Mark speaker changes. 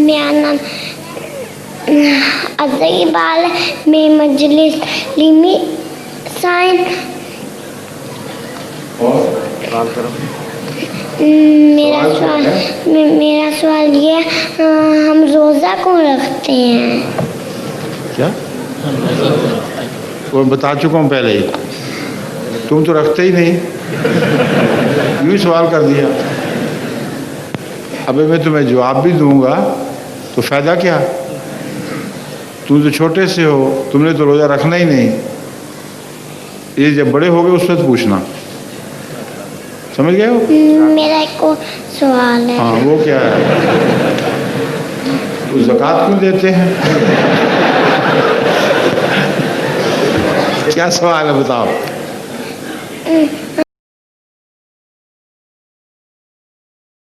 Speaker 1: मेरा नाम अज़हर इकबाल है। मैं मजलिस लिमी साइन। मेरा सवाल ये है, हम रोज़ा क्यों रखते हैं?
Speaker 2: क्या? वो बता चुका हूँ पहले ही, तुम तो रखते ही नहीं, यूँ ही सवाल कर दिया। अबे मैं तुम्हें जवाब भी दूंगा तो फ़ायदा क्या? तुम तो छोटे से हो, तुमने तो रोज़ा रखना ही नहीं। ये जब बड़े हो गए उस वक्त पूछना, समझ गए हो?
Speaker 1: मेरा एक और सवाल है।
Speaker 2: हाँ, वो क्या है? तो ज़कात क्यों देते हैं? क्या सवाल है बताओ?